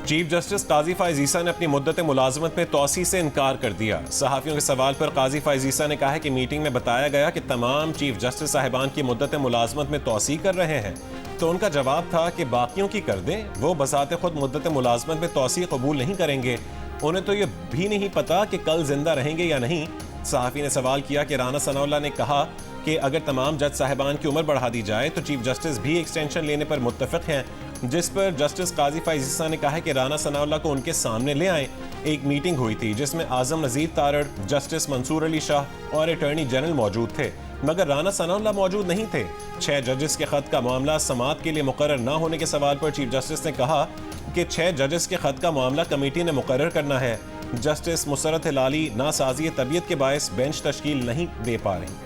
Chief justice काजी फ़ाइज़ ईसा ने अपनी मुद्दत मुलाजमत में तोसी से इनकार कर दिया। सहाफ़ियों के सवाल पर काजी फ़ाइज़ ईसा ने कहा है कि मीटिंग में बताया गया कि तमाम चीफ जस्टिस साहिबान की मुद्दत मुलाजमत में तोसी कर रहे हैं, तो उनका जवाब था कि बाकियों की कर दें, वो बसाते खुद मुद्दत मुलाजमत में तोसी कबूल नहीं करेंगे, उन्हें तो ये भी नहीं पता कि कल जिंदा रहेंगे या नहीं। सहाफ़ी ने सवाल किया कि राना सनाउल्लाह ने कहा कि अगर तमाम जज साहिबान की उम्र बढ़ा दी जाए तो चीफ जस्टिस भी एक्सटेंशन लेने पर मुत्तफ़िक़ हैं, जिस पर जस्टिस काजी फ़ाइज़ ईसा ने कहा है कि राना सनाउल्लाह को उनके सामने ले आए। एक मीटिंग हुई थी जिसमें आज़म नज़ीर तारड़, जस्टिस मंसूर अली शाह और अटॉर्नी जनरल मौजूद थे, मगर राना सनाउल्लाह मौजूद नहीं थे। 6 जजेस के ख़त का मामला समाअत के लिए मुकर्रर न होने के सवाल पर चीफ जस्टिस ने कहा कि 6 जजेस के ख़त का मामला कमेटी ने मुकर्रर करना है। जस्टिस मुसरत हिलाली नासाज़ी तबीयत के बायस बेंच तश्कील नहीं दे पा रही।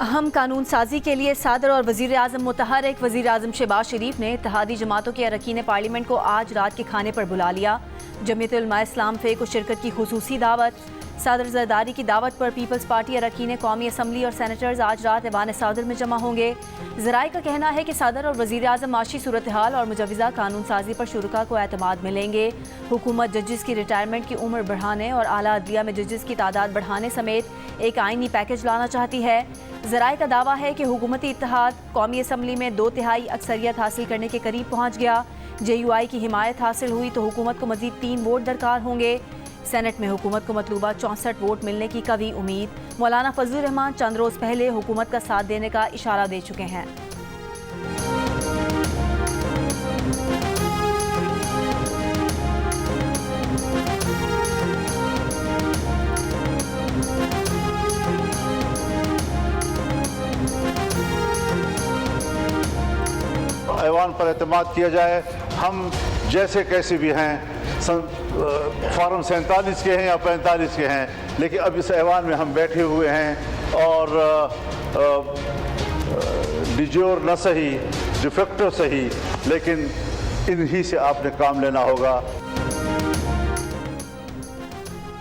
अहम कानून साजी के लिए सदर और वज़ीर आज़म मुतहर्रिक वज़ीर आज़म शहबाज शरीफ ने इत्तेहादी जमातों के अरकान पार्लियामेंट को आज रात के खाने पर बुला लिया। जमीयत उलमा इस्लाम फ़े को शिरकत की खुसूसी दावत। सदर ज़रदारी की दावत पर पीपल्स पार्टी अरकान कौमी असम्बली और सेनेटर्स आज रात ऐवान सदर में जमा होंगे। ज़राए का कहना है कि सदर और वज़ीर आज़म माशी सूरत हाल और मुजवज़ा कानून साजी पर शुरका को एतमाद मिलेंगे। हुकूमत जजेस की रिटायरमेंट की उम्र बढ़ाने और आला अदलिया में जजेस की तादाद बढ़ाने समेत एक आइनी पैकेज लाना चाहती है। ज़राए का दावा है कि हुकूमती इत्तेहाद कौमी असम्बली में 2/3 अक्सरियत हासिल करने के करीब पहुँच गया। JUI की हिमायत हासिल हुई तो हुकूमत को मज़ीद 3 वोट दरकार होंगे। सेनेट में हुकूमत को मतलूबा 64 वोट मिलने की कवी उम्मीद। मौलाना फजलुर रहमान चंद रोज़ पहले हुकूमत का साथ देने का इशारा दे चुके हैं। ऐवान पर एतमाद किया जाए। हम जैसे कैसे भी हैं, फॉर्म 47 के हैं या 45 के हैं, लेकिन अब इस ऐवान में हम बैठे हुए हैं और डिजोर न सही डिफेक्टो सही, लेकिन इन्हीं से आपने काम लेना होगा।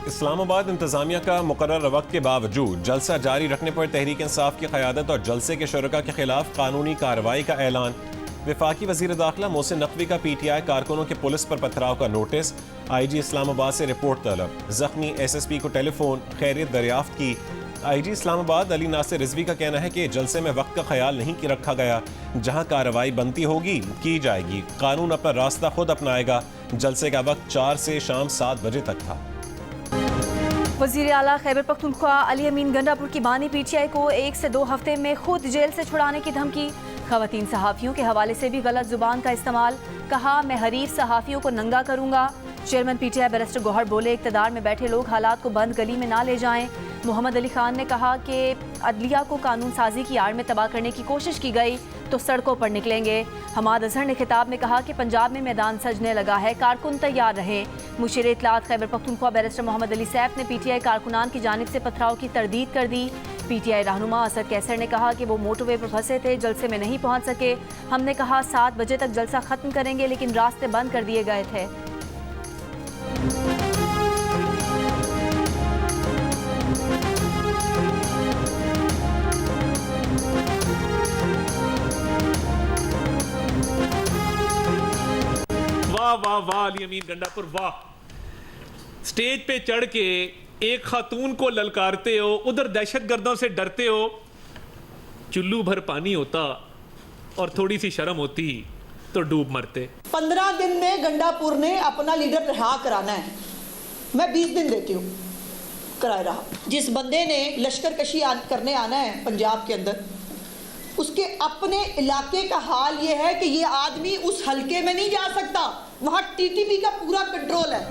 इस्लामाबाद इंतजामिया का मुकर्रर वक्त के बावजूद जलसा जारी रखने पर तहरीक इंसाफ की क़यादत और जलसे के शुरका के खिलाफ कानूनी कार्रवाई का ऐलान। वफाकी वज़ीर दाखिला मोहसिन नकवी का PTI कारकुनों के पुलिस पर पथराव का नोटिस। IG इस्लामाबाद से रिपोर्ट तलब। ज़ख्मी SSP को टेलीफोन खैरियत दरियाफ्त की। IG इस्लामाबाद अली नासिर रिजवी का कहना है कि जलसे में वक्त का ख्याल नहीं रखा गया, जहां कार्रवाई बनती होगी की जाएगी, कानून अपना रास्ता खुद अपनाएगा। जलसे का वक्त 4 से शाम 7 बजे तक था। वज़ीर आला खैबर पख्तूनख्वा अली अमीन गंडापुर की बानी PTI को 1 से 2 हफ्ते में खुद जेल से छुड़ाने की धमकी। ख़वातीन सहाफ़ियों के हवाले से भी गलत ज़ुबान का इस्तेमाल। कहा मैं हरीफ सहाफ़ियों को नंगा करूँगा। चेयरमैन PTI बैरिस्टर गौहर बोले इक़्तिदार में बैठे लोग हालात को बंद गली में ना ले जाएं। मोहम्मद अली खान ने कहा कि अदलिया को कानून साजी की आड़ में तबाह करने की कोशिश की गई तो सड़कों पर निकलेंगे। हमाद अजहर ने खिताब में कहा कि पंजाब में मैदान सजने लगा है, कारकुन तैयार रहें। मुशीर इत्तलात खैबर पख्तूनख्वा बैरिस्टर मोहम्मद अली सैफ ने PTI कारकुनान की जानिब से पथराव की तरदीद कर दी। PTI रहनुमा असद कैसर ने कहा कि वो मोटरवे पर फंसे थे, जलसे में नहीं पहुंच सके। हमने कहा 7 बजे तक जलसा खत्म करेंगे, लेकिन रास्ते बंद कर दिए गए थे। वाह वाह वाह अली अमीन गंडापुर वाह। स्टेज पे चढ़ के एक खातून को ललकारते हो, उधर दहशतगर्दों से डरते हो। चुल्लू भर पानी होता और थोड़ी सी शर्म होती तो डूब मरते। 15 दिन में गंडापुर ने अपना लीडर रिहा कराना है। मैं 20 दिन देती हूँ, कराए रहा। जिस बंदे ने लश्कर कशी करने आना है पंजाब के अंदर, उसके अपने इलाके का हाल ये है कि ये आदमी उस हलके में नहीं जा सकता, वहाँ TTP का पूरा कंट्रोल है।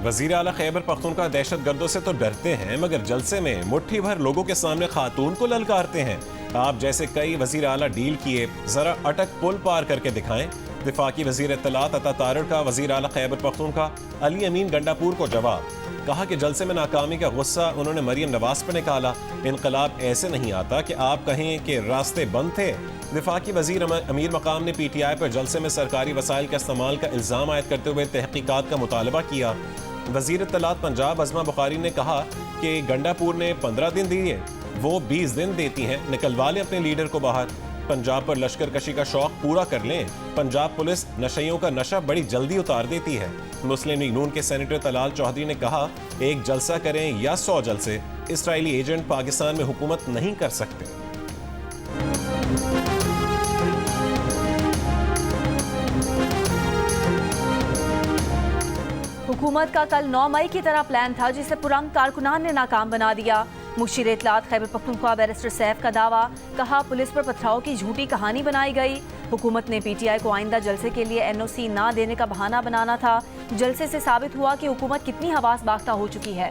वज़ीर आला खैबर पख्तूनख्वा दहशतगर्दों से तो डरते हैं, मगर जलसे में मुट्ठी भर लोगों के सामने खातून को ललकारते हैं। आप जैसे कई वज़ीर आला डील किए, जरा अटक पुल पार करके दिखाएं। वफाकी वज़ीर इत्तलात अता तारड़ का वज़ीर आला खैबर पख्तूनख्वा अली अमीन गंडापुर को जवाब। कहा कि जलसे में नाकामी का गुस्सा उन्होंने मरियम नवाज पर निकाला। इनकलाब ऐसे नहीं आता कि आप कहें कि रास्ते बंद थे। वफाकी वज़ीर अमीर मकाम ने PTI पर जलसे में सरकारी वसाइल का इस्तेमाल का इल्ज़ाम आयद करते हुए तहकीकात का मुतालबा किया। वजीर इत्तलात पंजाब अज़मा बुखारी ने कहा कि गंडापुर ने 15 दिन दिए, वो 20 दिन देती हैं, निकलवा लें अपने लीडर को बाहर। पंजाब पर लश्कर कशी का शौक पूरा कर लें। पंजाब पुलिस नशइयों का नशा बड़ी जल्दी उतार देती है। मुस्लिम लीग नून के सेनेटर तलाल चौधरी ने कहा, एक जलसा करें या 100 जलसे, इसराइली एजेंट पाकिस्तान में हुकूमत नहीं कर सकते। हुकूमत का कल 9 मई की तरह प्लान था, जिसे पुरंग कारकुनान ने नाकाम बना दिया। मुशीर इत्तलात खैबर पख्तूनख्वा बैरिस्टर सैफ का दावा, कहा पुलिस पर पथराव की झूठी कहानी बनाई गई। हुकूमत ने PTI को आइंदा जलसे के लिए NOC ना देने का बहाना बनाना था। जलसे से साबित हुआ कि हुकूमत कितनी हवास बाख्ता हो चुकी है।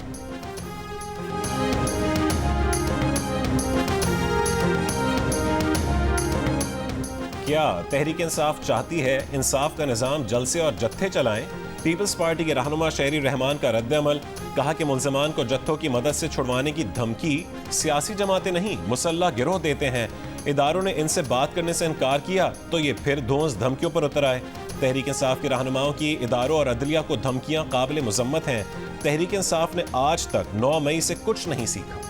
क्या तहरीक इंसाफ चाहती है इंसाफ का निज़ाम जलसे और जत्थे चलाएं? पीपल्स पार्टी के रहनुमा शहरी रहमान का रद्द-ए-अमल, कहा कि मुल्ज़मान को जत्थों की मदद से छुड़वाने की धमकी सियासी जमातें नहीं मुसल्लह गिरोह देते हैं। इदारों ने इनसे बात करने से इनकार किया तो ये फिर धौंस धमकियों पर उतर आए। तहरीक इंसाफ के रहनुमाओं की इदारों और अदलिया को धमकियां काबिल मुज़म्मत हैं। तहरीक इंसाफ ने आज तक 9 मई से कुछ नहीं सीखा।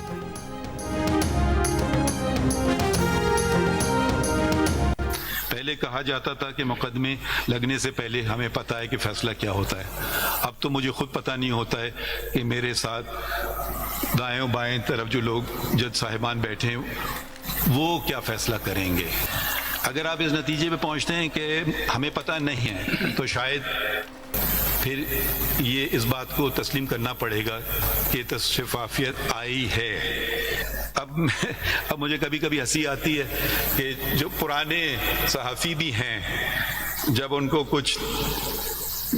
पहले कहा जाता था कि मुकदमे लगने से पहले हमें पता है कि फैसला क्या होता है। अब तो मुझे खुद पता नहीं होता है कि मेरे साथ दाएं बाएं तरफ जो लोग जज साहिबान बैठे हैं वो क्या फैसला करेंगे। अगर आप इस नतीजे पे पहुंचते हैं कि हमें पता नहीं है तो शायद फिर ये इस बात को तस्लीम करना पड़ेगा कि शफाफियत आई है। अब मुझे कभी कभी हंसी आती है कि जो पुराने सहाफ़ी भी हैं, जब उनको कुछ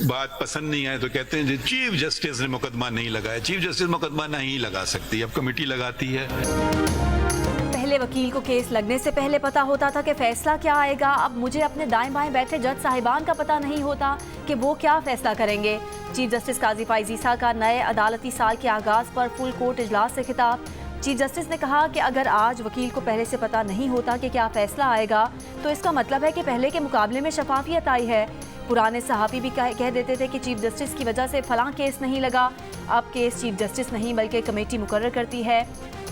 बात पसंद नहीं आए तो कहते हैं चीफ जस्टिस ने मुकदमा नहीं लगाया। चीफ जस्टिस मुकदमा नहीं लगा सकती, अब कमेटी लगाती है। पहले वकील को केस लगने से पहले पता होता था कि फैसला क्या आएगा। अब मुझे अपने दाएं बाएं बैठे जज साहिबान का पता नहीं होता कि वो क्या फैसला करेंगे। चीफ जस्टिस काजी फाइज ईसा का नए अदालती साल के आगाज पर फुल कोर्ट इजलास से खिताब। चीफ जस्टिस ने कहा कि अगर आज वकील को पहले से पता नहीं होता कि क्या फैसला आएगा तो इसका मतलब है कि पहले के मुकाबले में शफाफियत आई है। पुराने सहाफ़ी भी कह देते थे कि चीफ जस्टिस की वजह से फलां केस नहीं लगा। अब केस चीफ जस्टिस नहीं बल्कि कमेटी मुकर्रर करती है।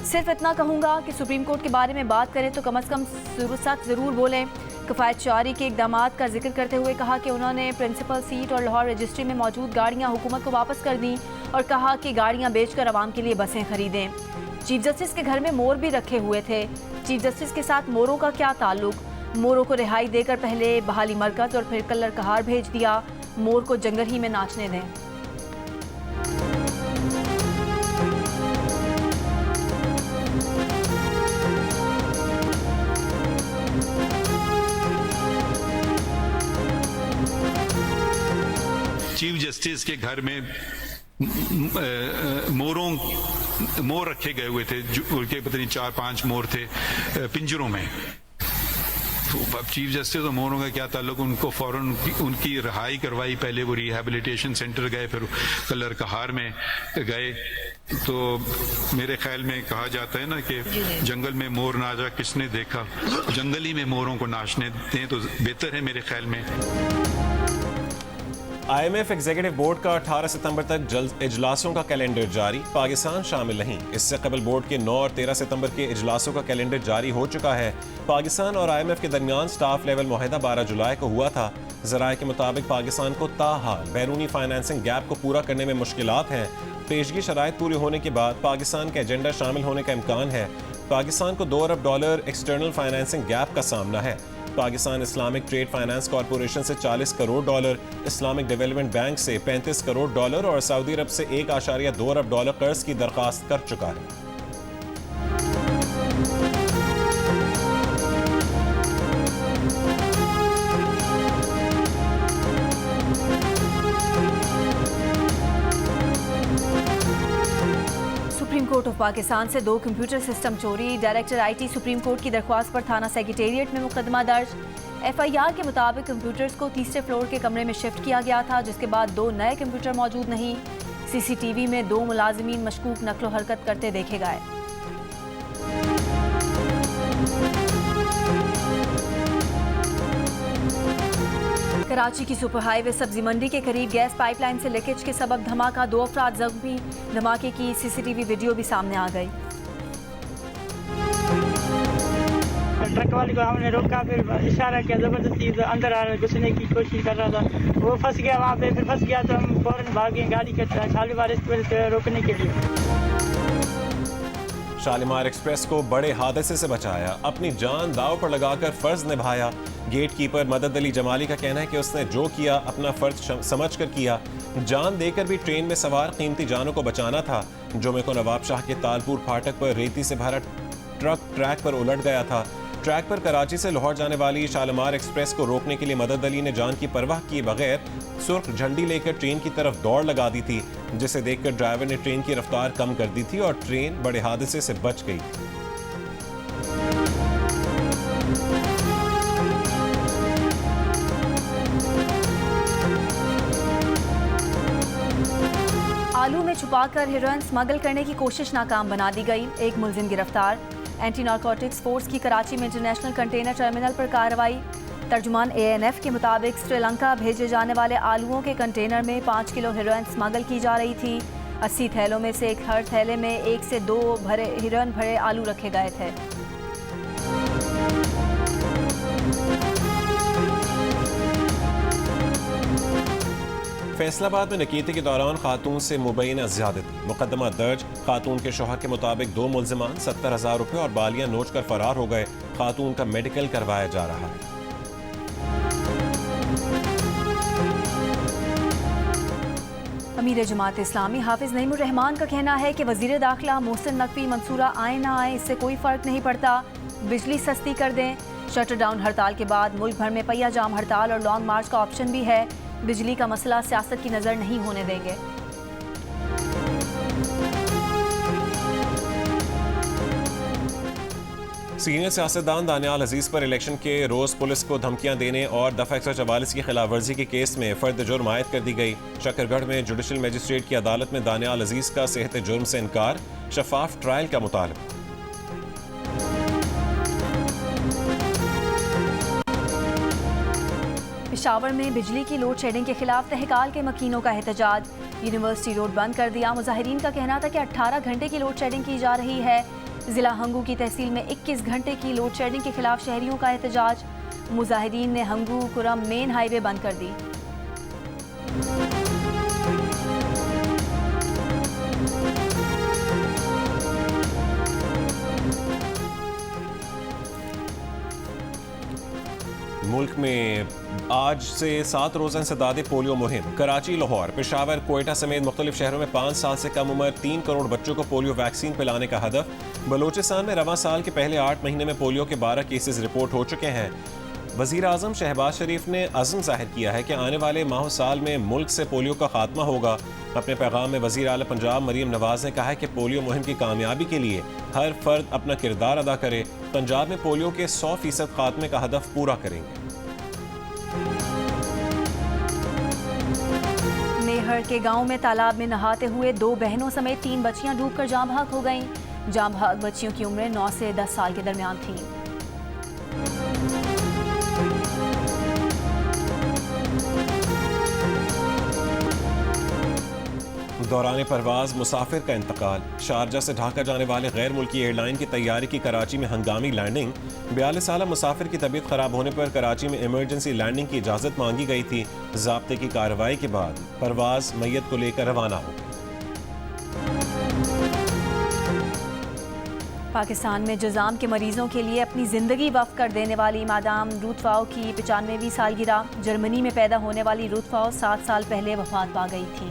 सिर्फ इतना कहूँगा कि सुप्रीम कोर्ट के बारे में बात करें तो कम अज़ कम सच ज़रूर बोलें। किफ़ायत शारी के इक़दाम का जिक्र करते हुए कहा कि उन्होंने प्रिंसिपल सीट और लाहौर रजिस्ट्री में मौजूद गाड़ियाँ हुकूमत को वापस कर दी और कहा कि गाड़ियाँ बेचकर आवाम के लिए बसें खरीदें। चीफ जस्टिस के घर में मोर भी रखे हुए थे। चीफ जस्टिस के साथ मोरों का क्या ताल्लुक? मोरों को रिहाई देकर पहले बहाली मरकज और फिर कल लड़कहार भेज दिया। मोर को जंगल ही में नाचने दें। चीफ जस्टिस के घर में मोर रखे गए हुए थे, उनके पता नहीं 4-5 मोर थे पिंजरों में। तो अब चीफ जस्टिस और मोरों का क्या ताल्लुक? उनको फौरन उनकी रिहाई करवाई, पहले वो रिहेबिलिटेशन सेंटर गए, फिर कलर कहार में गए। तो मेरे ख्याल में कहा जाता है ना कि जंगल में मोर नाचा किसने देखा, जंगल ही में मोरों को नाचने दें तो बेहतर है मेरे ख्याल में। IMF एग्जीक्यूटिव बोर्ड का 18 सितंबर तक जल्द इजलासों का कैलेंडर जारी, पाकिस्तान शामिल नहीं। इससे कबल बोर्ड के 9 और 13 सितंबर के इजलासों का कैलेंडर जारी हो चुका है। पाकिस्तान और IMF के दरमियान स्टाफ लेवल मुआहदा 12 जुलाई को हुआ था। ज़राए के मुताबिक पाकिस्तान को ताहाल बैरूनी फाइनेंसिंग गैप को पूरा करने में मुश्किलात हैं। पेशगी शराइत पूरी होने के बाद पाकिस्तान का एजेंडा शामिल होने का इम्कान है। पाकिस्तान को $2 अरब एक्सटर्नल फाइनेंसिंग गैप का सामना है। Pakistan Islamic trade finance corporation से $40 करोड़, इस्लामिक डेवलपमेंट बैंक से $35 करोड़ और सऊदी अरब से $1.2 अरब कर्ज की दरख्वास्त कर चुका है। सुप्रीम कोर्ट ऑफ पाकिस्तान से 2 कंप्यूटर सिस्टम चोरी। डायरेक्टर IT सुप्रीम कोर्ट की दरख्वास्त पर थाना सेक्रेटेरिएट में मुकदमा दर्ज। FIR के मुताबिक कंप्यूटर्स को तीसरे फ्लोर के कमरे में शिफ्ट किया गया था, जिसके बाद 2 नए कंप्यूटर मौजूद नहीं। CCTV में 2 मुलाजिमीन मशकूक नकलो हरकत करते देखे गए। कराची की सुपर हाईवे सब्जी मंडी के करीब गैस पाइपलाइन से लीकेज के सबब धमाका, 2 अफराद जख्मी। धमाके की सीसीटीवी वीडियो भी सामने आ गई। ट्रक वाले को हमने रोका, फिर इशारा किया, जबरदस्ती अंदर आने घुसने की कोशिश कर रहा था। वो फंस गया वहाँ पे, फिर फंस गया तो हम फौरन भागे गाड़ी के शालीमार एक्सप्रेस पे रोकने के लिए। शालीमार एक्सप्रेस को बड़े हादसे से बचाया, अपनी जान दांव पर लगाकर फर्ज निभाया। गेट कीपर मदद अली जमाली का कहना है कि उसने जो किया अपना फर्ज समझकर किया। जान देकर भी ट्रेन में सवार कीमती जानों को बचाना था। जुमे को नवाब शाह के तालपुर फाटक पर रेती से भरा ट्रक ट्रैक पर उलट गया था। ट्रैक पर कराची से लाहौर जाने वाली शालीमार एक्सप्रेस को रोकने के लिए मदद अली ने जान की परवाह किए बगैर सुर्ख झंडी लेकर ट्रेन की तरफ दौड़ लगा दी थी, जिसे देखकर ड्राइवर ने ट्रेन की रफ्तार कम कर दी थी और ट्रेन बड़े हादसे से बच गई। आलू में छुपाकर हेरोइन स्मगल करने की कोशिश नाकाम बना दी गई। एक मुलजिम गिरफ्तार। एंटी नारकोटिक्स फोर्स की कराची में इंटरनेशनल कंटेनर टर्मिनल पर कार्रवाई। तर्जुमान ANF के मुताबिक श्रीलंका भेजे जाने वाले आलूओं के कंटेनर में 5 किलो हेरोइन स्मगल की जा रही थी। 80 थैलों में से हर थैले में 1 से 2 हेरोइन भरे आलू रखे गए थे। फैसलाबाद में नकीते के दौरान खातून से मुबैना ज़्यादती, मुकदमा दर्ज। खातून के शौहर के मुताबिक 2 मुल्जिमान 70,000 रुपये और बालियां नोच कर फरार हो गए। खातून का मेडिकल करवाया जा रहा है। अमीर जमात इस्लामी हाफिज नईमुर रहमान का कहना है कि वजीर दाखिला मोहसिन नकवी मंसूरा आए ना आए इससे कोई फर्क नहीं पड़ता, बिजली सस्ती कर दें। शटर डाउन हड़ताल के बाद मुल्क भर में पहिया जाम हड़ताल और लॉन्ग मार्च का ऑप्शन भी है। बिजली का मसला सियासत की नजर नहीं होने देंगे। सीनियर सियासतदान दानियाल अजीज पर इलेक्शन के रोज पुलिस को धमकियां देने और दफा 144 की खिलाफ वर्जी के केस में फर्द जुर्म आयद कर दी गई। शकरगढ़ में जुडिशल मजिस्ट्रेट की अदालत में दानियाल अजीज का सेहत जुर्म से इनकार, शफाफ ट्रायल का मुतालबा। पेशावर में बिजली की लोड शेडिंग के खिलाफ तहकाल के मकीनों का एहतजाज। यूनिवर्सिटी रोड बंद कर दिया। मुजाहिरीन का कहना था कि 18 घंटे की लोड शेडिंग की जा रही है। जिला हंगू की तहसील में 21 घंटे की लोड शेडिंग के खिलाफ शहरियों का एहतजाज। मुजाहिरीन ने हंगू कुरम मेन हाईवे बंद कर दी। मुल्क में आज से 7 रोज़ा इंसदाद पोलियो मुहिम। कराची, लाहौर, पेशावर, कोयटा समेत मुख्तलिफ शहरों में 5 साल से कम उम्र 3 करोड़ बच्चों को पोलियो वैक्सीन पिलाने का हदफ। बलोचिस्तान में रवां साल के पहले 8 महीने में पोलियो के 12 केसेस रिपोर्ट हो चुके हैं। वज़ीर आज़म शहबाज शरीफ ने अज़्म ज़ाहिर किया है कि आने वाले माह साल में मुल्क से पोलियो का खात्मा होगा। अपने पैगाम में वज़ीर आला पंजाब मरीम नवाज़ ने कहा है कि पोलियो मुहिम की कामयाबी के लिए हर फर्द अपना किरदार अदा करे। पंजाब में पोलियो के 100% खात्मे का हदफ पूरा करेंगे। मेहर के गांव में तालाब में नहाते हुए 2 बहनों समेत 3 बच्चियां डूबकर जाँ बहक हो गईं। जाँ बहक बच्चियों की उम्रें 9 से 10 साल के दरमियान थीं। दौरान परवाज मुसाफिर का इंतकाल। शारजा से ढाका जाने वाले गैर मुल्की एयरलाइन की तैयारी की कराची में हंगामी लैंडिंग। 42 साला मुसाफिर की तबीयत खराब होने पर कराची में इमरजेंसी लैंडिंग की इजाज़त मांगी गई थी। ज़ाब्ते की कार्रवाई के बाद परवाज मैयत को लेकर रवाना हो। पाकिस्तान में जज़ाम के मरीजों के लिए अपनी ज़िंदगी वक्फ कर देने वाली मादाम रूथवाओ की 95वीं सालगिरह। जर्मनी में पैदा होने वाली रूथवाओ 7 साल पहले वफात पा गई थी।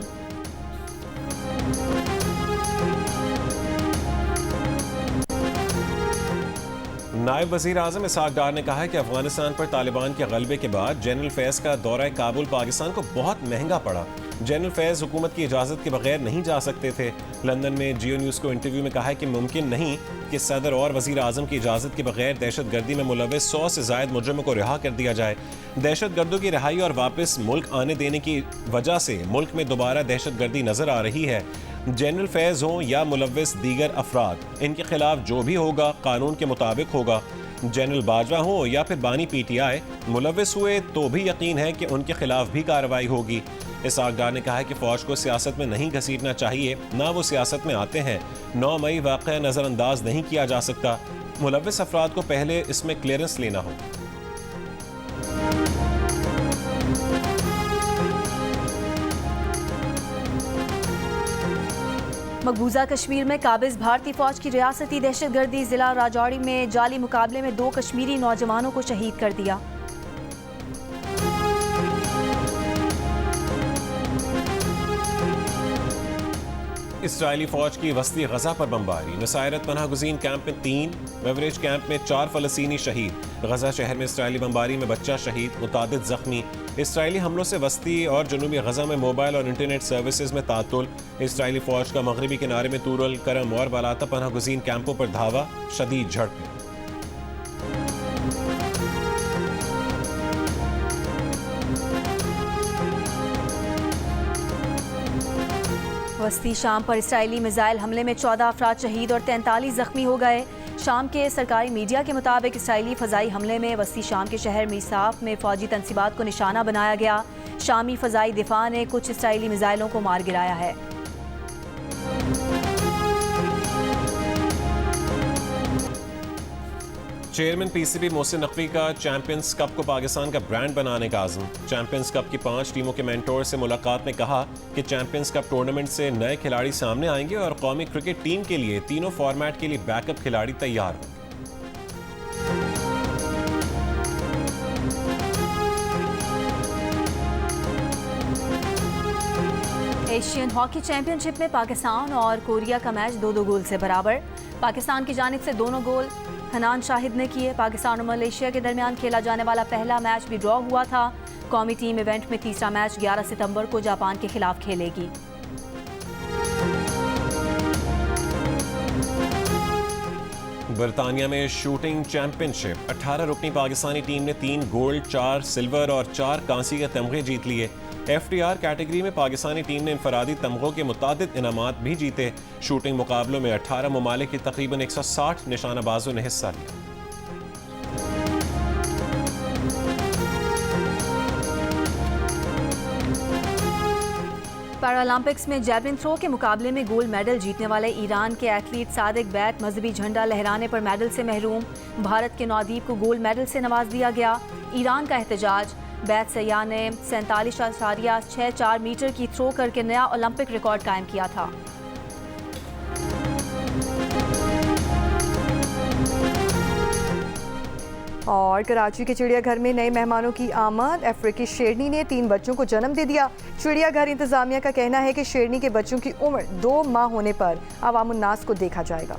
नायब वज़ीर आज़म इसहाक डार ने कहा है कि अफगानिस्तान पर तालिबान के गलबे के बाद जनरल फैज़ का दौरा काबुल पाकिस्तान को बहुत महंगा पड़ा। जनरल फैज़ हुकूमत की इजाज़त के बगैर नहीं जा सकते थे। लंदन में जियो न्यूज़ को इंटरव्यू में कहा है कि मुमकिन नहीं कि सदर और वज़ीर आज़म की इजाज़त के बगैर दहशत गर्दी में मुलव्वस 100 से ज़ायद मुजरिमों को रिहा कर दिया जाए। दहशत गर्दों की रिहाई और वापस मुल्क आने देने की वजह से मुल्क में दोबारा दहशत गर्दी नजर आ रही है। जनरल फैज़ हों या मुलव्वस दीगर अफराद, इनके खिलाफ जो भी होगा कानून के मुताबिक होगा। जनरल बाजवा हो या फिर बानी PTI, मुलविस हुए तो भी यकीन है कि उनके खिलाफ भी कार्रवाई होगी। इसहाक डार ने कहा है कि फौज को सियासत में नहीं घसीटना चाहिए, ना वो सियासत में आते हैं। 9 मई वाक़या नज़रअंदाज नहीं किया जा सकता। मुलविस अफराद को पहले इसमें क्लियरेंस लेना हो। मकबूजा कश्मीर में काबिज भारतीय फौज की रियासती दहशतगर्दी जिला राजौरी में जाली मुकाबले में 2 कश्मीरी नौजवानों को शहीद कर दिया। इसराइली फौज की वस्ती गजा पर बमबारी, नुसैरत पनाह गुज़ीन कैंप में 3, बेवरेज कैंप में 4 फ़लस्तीनी शहीद। गजा शहर में इसराइली बमबारी में बच्चा शहीद, मुतादिद जख्मी। इसराइली हमलों से वस्ती और जनूबी गजा में मोबाइल और इंटरनेट सर्विसेज में तातुल। इसराइली फौज का मगरबी किनारे में तूरुल करम और बालाता पनाह गुज़ीन कैंपों पर धावा, शदीद झड़पें। वस्ती शाम पर इसराइली मिसाइल हमले में 14 अफराद शहीद और 43 जख्मी हो गए। शाम के सरकारी मीडिया के मुताबिक इसराइली फ़ज़ाई हमले में वस्ती शाम के शहर मीसाफ में फ़ौजी तनसीबात को निशाना बनाया गया। शामी फ़ज़ाई दिफा ने कुछ इसराइली मिसाइलों को मार गिराया है। चेयरमैन PCB मोहसिन नकवी का चैंपियंस कप को पाकिस्तान का ब्रांड बनाने का आज़म। चैंपियंस कप की 5 टीमों के मेंटोर से मुलाकात में कहा कि चैंपियंस कप टूर्नामेंट से नए खिलाड़ी सामने आएंगे और कौमी क्रिकेट टीम के लिए तीनों फॉर्मेट के लिए बैकअप खिलाड़ी तैयार होंगे। एशियन हॉकी चैंपियनशिप में पाकिस्तान और कोरिया का मैच 2-2 गोल से बराबर। पाकिस्तान की जानिब से दोनों गोल हनान शाहिद ने किए। पाकिस्तान और मलेशिया के दरमियान खेला जाने वाला पहला मैच भी ड्रॉ हुआ था। कौमी टीम इवेंट में तीसरा मैच 11 सितंबर को जापान के खिलाफ खेलेगी। बरतानिया में शूटिंग चैंपियनशिप 18 रुकनी पाकिस्तानी टीम ने 3 गोल्ड, 4 सिल्वर और 4 कांसी के तमगे जीत लिए। FTR कैटेगरी में पाकिस्तानी टीम ने इनफरादी तमगों के मुतादिद इनामात भी जीते। शूटिंग मुकाबलों में 18 ममालिक की तकरीबन 160 निशानाबाजों ने हिस्सा लिया। पैरालंपिक्स में जैवलिन थ्रो के मुकाबले में गोल्ड मेडल जीतने वाले ईरान के एथलीट सादिक बैत मजहबी झंडा लहराने पर मेडल से महरूम। भारत के नौदीप को गोल्ड मेडल से नवाज दिया गया। ईरान का एहतजाज, बैत सयाह ने 47.64 मीटर की थ्रो करके नया ओलंपिक रिकॉर्ड कायम किया था। और कराची के चिड़ियाघर में नए मेहमानों की आमद। अफ्रीकी शेरनी ने 3 बच्चों को जन्म दे दिया। चिड़ियाघर इंतजामिया का कहना है कि शेरनी के बच्चों की उम्र 2 माह होने पर अवामुन्नास को देखा जाएगा।